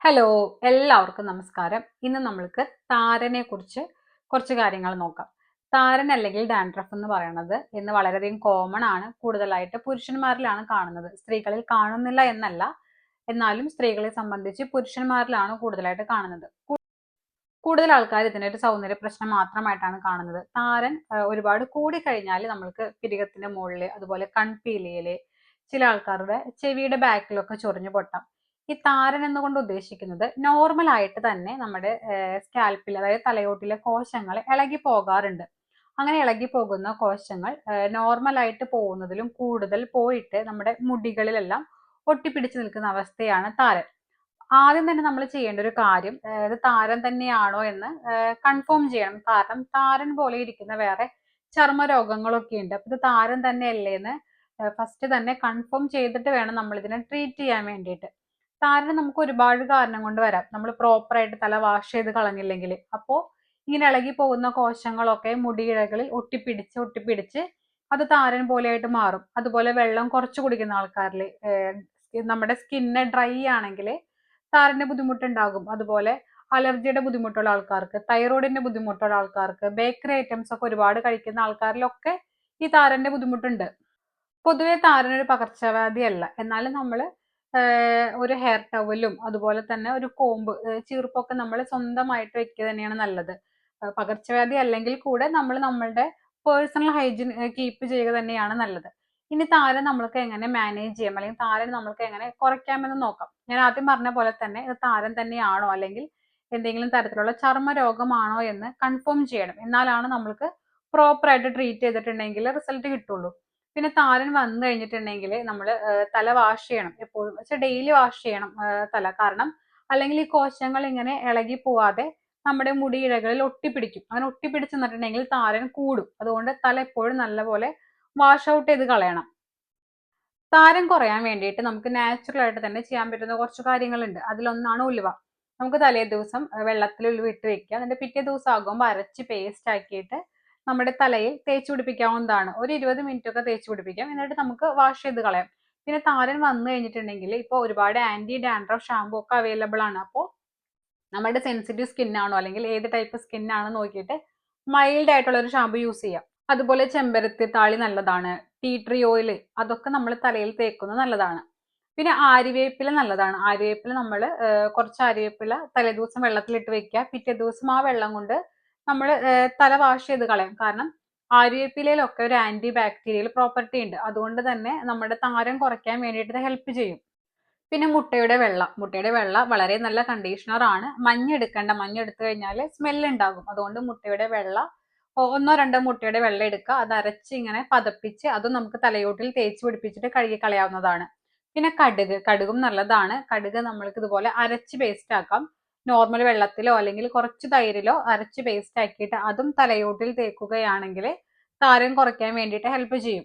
Hello, എല്ലാവർക്കും നമസ്കാരം. ഇന്ന് നമ്മൾക്ക് താരനെ കുറിച്ച് കുറച്ച് കാര്യങ്ങൾ നോക്കാം. താരൻ അല്ലെങ്കിൽ ഡാൻഡ്രഫ് എന്ന് പറയുന്നത് ഇന്ന് വളരെയധികം കോമൺ ആണ്. കൂടുതലായിട്ട് പുരുഷന്മാരിലാണ് കാണുന്നത്. സ്ത്രീകളിൽ കാണുന്നില്ല എന്നല്ല, എന്നാലും സ്ത്രീകളെ സംബന്ധിച്ച് പുരുഷന്മാരിലാണ് കൂടുതലായിട്ട് കാണുന്നത്. കൂടുതൽ ആൾക്കാർ ഇതിനെ ഒരു സൗന്ദര്യ പ്രശ്നം മാത്രമായിട്ടാണ് കാണുന്നത്. താരൻ ഒരുപാട് കൂടി കഴിഞ്ഞാൽ നമ്മൾക്ക് പിരികത്തിന്റെ മുകളിൽ, അതുപോലെ കൺപീലിയില്, ചില ആൾക്കാരുടെ ചെവിയുടെ ബാക്കിലൊക്കെ ചൊറിഞ്ഞു പൊട്ടാം. ഈ താരൻ എന്നുകൊണ്ട് ഉദ്ദേശിക്കുന്നത് നോർമൽ ആയിട്ട് തന്നെ നമ്മുടെ സ്കാൽപ്പിൽ, അതായത് തലയോട്ടിലെ കോശങ്ങൾ ഇളകി പോകാറുണ്ട്. അങ്ങനെ ഇളകി പോകുന്ന കോശങ്ങൾ നോർമൽ ആയിട്ട് പോകുന്നതിലും കൂടുതൽ പോയിട്ട് നമ്മുടെ മുടികളിലെല്ലാം ഒട്ടിപ്പിടിച്ച് നിൽക്കുന്ന അവസ്ഥയാണ് താരൻ. ആദ്യം തന്നെ നമ്മൾ ചെയ്യേണ്ട ഒരു കാര്യം ഇത് താരൻ തന്നെയാണോ എന്ന് കൺഫേം ചെയ്യണം. കാരണം താരൻ പോലെ ഇരിക്കുന്ന വേറെ ചർമ്മ രോഗങ്ങളൊക്കെ ഉണ്ട്. അപ്പൊ ഇത് താരൻ തന്നെയല്ലേ എന്ന് ഫസ്റ്റ് തന്നെ കൺഫേം ചെയ്തിട്ട് വേണം നമ്മൾ ഇതിനെ ട്രീറ്റ് ചെയ്യാൻ വേണ്ടിയിട്ട്. താരന് നമുക്ക് ഒരുപാട് കാരണം കൊണ്ട് വരാം. നമ്മൾ പ്രോപ്പർ ആയിട്ട് തല വാഷ് ചെയ്ത് കളഞ്ഞില്ലെങ്കിൽ അപ്പോൾ ഇങ്ങനെ ഇളകി പോകുന്ന കോശങ്ങളൊക്കെ മുടിയിഴകളിൽ ഒട്ടിപ്പിടിച്ച് ഒട്ടിപ്പിടിച്ച് അത് താരൻ പോലെയായിട്ട് മാറും. അതുപോലെ വെള്ളം കുറച്ച് കുടിക്കുന്ന ആൾക്കാരിൽ നമ്മുടെ സ്കിന്ന് ഡ്രൈ ആണെങ്കിൽ താരന്റെ ബുദ്ധിമുട്ടുണ്ടാകും. അതുപോലെ അലർജിയുടെ ബുദ്ധിമുട്ടുള്ള ആൾക്കാർക്ക്, തൈറോയിഡിന്റെ ബുദ്ധിമുട്ടുള്ള ആൾക്കാർക്ക്, ബേക്കറി ഐറ്റംസ് ഒക്കെ ഒരുപാട് കഴിക്കുന്ന ആൾക്കാരിലൊക്കെ ഈ താരന്റെ ബുദ്ധിമുട്ടുണ്ട്. പൊതുവെ താരൻ ഒരു പകർച്ചവ്യാധി അല്ല. എന്നാലും നമ്മൾ ഒരു ഹെയർ ടവലും അതുപോലെ തന്നെ ഒരു കോമ്പ്, ചീർപ്പൊക്കെ നമ്മൾ സ്വന്തമായിട്ട് വെക്കുക തന്നെയാണ് നല്ലത്. പകർച്ചവ്യാധി അല്ലെങ്കിൽ കൂടെ നമ്മൾ നമ്മളുടെ പേഴ്സണൽ ഹൈജീൻ കീപ്പ് ചെയ്യുക തന്നെയാണ് നല്ലത്. ഇനി താരൻ നമ്മൾക്ക് എങ്ങനെ മാനേജ് ചെയ്യാം, അല്ലെങ്കിൽ താരൻ നമ്മൾക്ക് എങ്ങനെ കുറയ്ക്കാമെന്ന് നോക്കാം. ഞാൻ ആദ്യം പറഞ്ഞ പോലെ തന്നെ ഇത് താരൻ തന്നെയാണോ അല്ലെങ്കിൽ എന്തെങ്കിലും തരത്തിലുള്ള ചർമ്മ രോഗമാണോ എന്ന് കൺഫേം ചെയ്യണം. എന്നാലാണ് നമ്മൾക്ക് പ്രോപ്പർ ആയിട്ട് ട്രീറ്റ് ചെയ്തിട്ടുണ്ടെങ്കിൽ റിസൾട്ട് കിട്ടുള്ളൂ. പിന്നെ താരൻ വന്നു കഴിഞ്ഞിട്ടുണ്ടെങ്കിൽ നമ്മൾ തല വാഷ് ചെയ്യണം എപ്പോഴും. പക്ഷെ ഡെയിലി വാഷ് ചെയ്യണം തല. കാരണം അല്ലെങ്കിൽ ഈ കോശങ്ങൾ ഇങ്ങനെ ഇളകി പോവാതെ നമ്മുടെ മുടി ഇഴകളിൽ ഒട്ടിപ്പിടിക്കും. അങ്ങനെ ഒട്ടിപ്പിടിച്ച് നിന്നിട്ടുണ്ടെങ്കിൽ താരൻ കൂടും. അതുകൊണ്ട് തല എപ്പോഴും നല്ലപോലെ വാഷ് ഔട്ട് ചെയ്ത് കളയണം. താരൻ കുറയാൻ വേണ്ടിയിട്ട് നമുക്ക് നാച്ചുറൽ ആയിട്ട് തന്നെ ചെയ്യാൻ പറ്റുന്ന കുറച്ച് കാര്യങ്ങളുണ്ട്. അതിലൊന്നാണ് ഉലുവ. നമുക്ക് തലേ ദിവസം വെള്ളത്തിൽ ഉലുവ ഇട്ട് വെക്കുക. എന്നിട്ട് പിറ്റേ ദിവസം ആകുമ്പോൾ അരച്ച് പേസ്റ്റ് ആക്കിയിട്ട് നമ്മുടെ തലയിൽ തേച്ച് പിടിപ്പിക്കാവുന്നതാണ്. ഒരു 20 മിനിറ്റ് ഒക്കെ തേച്ച് പിടിപ്പിക്കാം. എന്നിട്ട് നമുക്ക് വാഷ് ചെയ്ത് കളയാം. പിന്നെ താരൻ വന്നു കഴിഞ്ഞിട്ടുണ്ടെങ്കിൽ ഇപ്പോൾ ഒരുപാട് ആന്റി ഡാൻഡ്രഫ് ഷാമ്പു ഒക്കെ അവൈലബിൾ ആണ്. അപ്പോൾ നമ്മുടെ സെൻസിറ്റീവ് സ്കിൻ ആണോ അല്ലെങ്കിൽ ഏത് ടൈപ്പ് സ്കിൻ ആണെന്ന് നോക്കിയിട്ട് മൈൽഡ് ആയിട്ടുള്ള ഒരു ഷാമ്പു യൂസ് ചെയ്യാം. അതുപോലെ ചെമ്പരത്തി താളി നല്ലതാണ്. ടീ ട്രീ ഓയിൽ അതൊക്കെ നമ്മൾ തലയിൽ തേക്കുന്നത് നല്ലതാണ്. പിന്നെ ആര്യവേപ്പില നല്ലതാണ്. ആര്യവേപ്പില നമ്മൾ കുറച്ച് ആര്യവേപ്പില തലേദിവസം വെള്ളത്തിലിട്ട് വെക്കുക. പിറ്റേ ദിവസം ആ വെള്ളം കൊണ്ട് നമ്മൾ തല വാഷ് ചെയ്ത് കളയാം. കാരണം ആര്യവേപ്പിലയിലൊക്കെ ഒരു ആന്റി ബാക്ടീരിയൽ പ്രോപ്പർട്ടി ഉണ്ട്. അതുകൊണ്ട് തന്നെ നമ്മുടെ താരൻ കുറയ്ക്കാൻ വേണ്ടിയിട്ട് ഹെൽപ്പ് ചെയ്യും. പിന്നെ മുട്ടയുടെ വെള്ള. മുട്ടയുടെ വെള്ള വളരെ നല്ല കണ്ടീഷണർ ആണ്. മഞ്ഞ് എടുക്കേണ്ട. മഞ്ഞ് എടുത്തു കഴിഞ്ഞാൽ സ്മെല്ല് ഉണ്ടാകും. അതുകൊണ്ട് മുട്ടയുടെ വെള്ള ഒന്നോ രണ്ടോ മുട്ടയുടെ വെള്ളം എടുക്കുക. അത് അരച്ച് ഇങ്ങനെ പതപ്പിച്ച് അതും നമുക്ക് തലയോട്ടിൽ തേച്ച് പിടിപ്പിച്ചിട്ട് കഴുകി കളയാവുന്നതാണ്. പിന്നെ കടുക്. കടുകും നല്ലതാണ്. കടുക് നമ്മൾക്ക് ഇതുപോലെ അരച്ച് പേസ്റ്റ് ആക്കാം. നോർമൽ വെള്ളത്തിലോ അല്ലെങ്കിൽ കുറച്ച് തൈരിലോ അരച്ച് പേസ്റ്റ് ആക്കിയിട്ട് അതും തലയോട്ടിൽ തേക്കുകയാണെങ്കിൽ താരൻ കുറയ്ക്കാൻ വേണ്ടിയിട്ട് ഹെൽപ്പ് ചെയ്യും.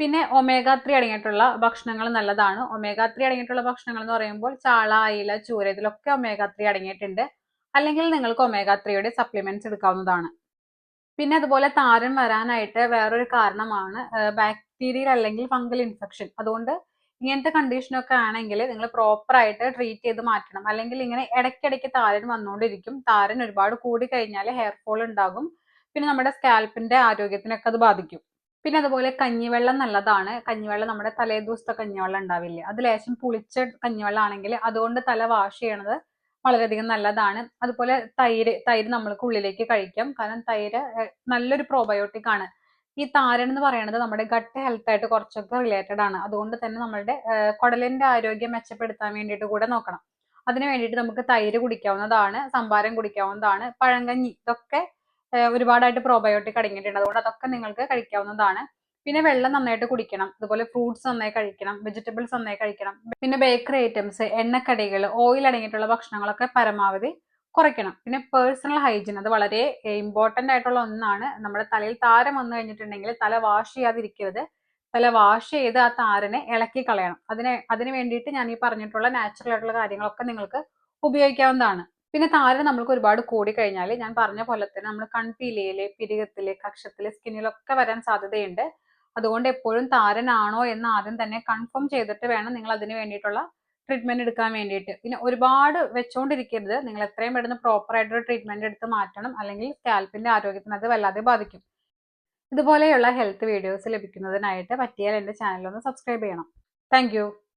പിന്നെ ഒമേഗ 3 അടങ്ങിയിട്ടുള്ള ഭക്ഷണങ്ങൾ നല്ലതാണ്. ഒമേഗ 3 അടങ്ങിയിട്ടുള്ള ഭക്ഷണങ്ങൾ എന്ന് പറയുമ്പോൾ ചാള, അയില, ചൂര ഇതിലൊക്കെ ഒമേഗ 3 അടങ്ങിയിട്ടുണ്ട്. അല്ലെങ്കിൽ നിങ്ങൾക്ക് ഒമേഗ 3യുടെ സപ്ലിമെന്റ്സ് എടുക്കാവുന്നതാണ്. പിന്നെ അതുപോലെ താരൻ വരാനായിട്ട് വേറൊരു കാരണമാണ് ബാക്ടീരിയൽ അല്ലെങ്കിൽ ഫംഗൽ ഇൻഫെക്ഷൻ. അതുകൊണ്ട് ഇങ്ങനത്തെ കണ്ടീഷനൊക്കെ ആണെങ്കിൽ നിങ്ങൾ പ്രോപ്പർ ആയിട്ട് ട്രീറ്റ് ചെയ്ത് മാറ്റണം. അല്ലെങ്കിൽ ഇങ്ങനെ ഇടയ്ക്കിടയ്ക്ക് താരൻ വന്നുകൊണ്ടിരിക്കും. താരൻ ഒരുപാട് കൂടി കഴിഞ്ഞാൽ ഹെയർ ഫോൾ ഉണ്ടാകും. പിന്നെ നമ്മുടെ സ്കാൽപ്പിന്റെ ആരോഗ്യത്തിനൊക്കെ അത് ബാധിക്കും. പിന്നെ അതുപോലെ കഞ്ഞിവെള്ളം നല്ലതാണ്. കഞ്ഞിവെള്ളം നമ്മുടെ തലേ ദിവസത്തെ കഞ്ഞിവെള്ളം ഉണ്ടാവില്ലേ, അത് ലേശം പുളിച്ച കഞ്ഞിവെള്ളം ആണെങ്കിൽ അതുകൊണ്ട് തല വാഷ് ചെയ്യണത് വളരെയധികം നല്ലതാണ്. അതുപോലെ തൈര്. തൈര് നമ്മൾക്ക് ഉള്ളിലേക്ക് കഴിക്കാം. കാരണം തൈര് നല്ലൊരു പ്രോബയോട്ടിക് ആണ്. ഈ താരൻ എന്ന് പറയുന്നത് നമ്മുടെ ഗട്ട് ഹെൽത്ത് ആയിട്ട് കുറച്ചൊക്കെ റിലേറ്റഡ് ആണ്. അതുകൊണ്ട് തന്നെ നമ്മളുടെ കുടലിന്റെ ആരോഗ്യം മെച്ചപ്പെടുത്താൻ വേണ്ടിയിട്ട് കൂടെ നോക്കണം. അതിന് വേണ്ടിയിട്ട് നമുക്ക് തൈര് കുടിക്കാവുന്നതാണ്. സംഭാരം കുടിക്കാവുന്നതാണ്. പഴങ്കഞ്ഞി ഇതൊക്കെ ഒരുപാടായിട്ട് പ്രോബയോട്ടിക് അടങ്ങിയിട്ടുണ്ട്. അതുകൊണ്ട് അതൊക്കെ നിങ്ങൾക്ക് കഴിക്കാവുന്നതാണ്. പിന്നെ വെള്ളം നന്നായിട്ട് കുടിക്കണം. അതുപോലെ ഫ്രൂട്ട്സ് നന്നായി കഴിക്കണം. വെജിറ്റബിൾസ് നന്നായി കഴിക്കണം. പിന്നെ ബേക്കറി ഐറ്റംസ്, എണ്ണക്കടികൾ, ഓയിൽ അടങ്ങിയിട്ടുള്ള ഭക്ഷണങ്ങളൊക്കെ പരമാവധി കുറയ്ക്കണം. പിന്നെ പേഴ്സണൽ ഹൈജീൻ അത് വളരെ ഇമ്പോർട്ടന്റ് ആയിട്ടുള്ള ഒന്നാണ്. നമ്മുടെ തലയിൽ താരം വന്നു കഴിഞ്ഞിട്ടുണ്ടെങ്കിൽ തല വാഷ് ചെയ്യാതിരിക്കരുത്. തല വാഷ് ചെയ്ത് ആ താരനെ ഇളക്കി കളയണം. അതിന് വേണ്ടിയിട്ട് ഞാൻ ഈ പറഞ്ഞിട്ടുള്ള നാച്ചുറൽ ആയിട്ടുള്ള കാര്യങ്ങളൊക്കെ നിങ്ങൾക്ക് ഉപയോഗിക്കാവുന്നതാണ്. പിന്നെ താരൻ നമ്മൾക്ക് ഒരുപാട് കൂടി കഴിഞ്ഞാൽ ഞാൻ പറഞ്ഞ പോലെ തന്നെ നമ്മൾ കൺപീലിയില്, പിരികത്തില്, കക്ഷത്തില്, സ്കിന്നിലൊക്കെ വരാൻ സാധ്യതയുണ്ട്. അതുകൊണ്ട് എപ്പോഴും താരനാണോ എന്ന് ആദ്യം തന്നെ കൺഫേം ചെയ്തിട്ട് വേണം നിങ്ങൾ അതിന് വേണ്ടിയിട്ടുള്ള ട്രീറ്റ്മെന്റ് എടുക്കാൻ വേണ്ടിയിട്ട്. പിന്നെ ഒരുപാട് വെച്ചോണ്ടിരിക്കരുത്. നിങ്ങൾ എത്രയും പെട്ടെന്ന് പ്രോപ്പർ ആയിട്ടൊരു ട്രീറ്റ്മെന്റ് എടുത്ത് മാറ്റണം, അല്ലെങ്കിൽ സ്കാൽപ്പിന്റെ ആരോഗ്യത്തിന് അത് വല്ലാതെ ബാധിക്കും. ഇതുപോലെയുള്ള ഹെൽത്ത് വീഡിയോസ് ലഭിക്കുന്നതിനായിട്ട് പറ്റിയാൽ എൻ്റെ ചാനൽ ഒന്ന് സബ്സ്ക്രൈബ് ചെയ്യണം. താങ്ക്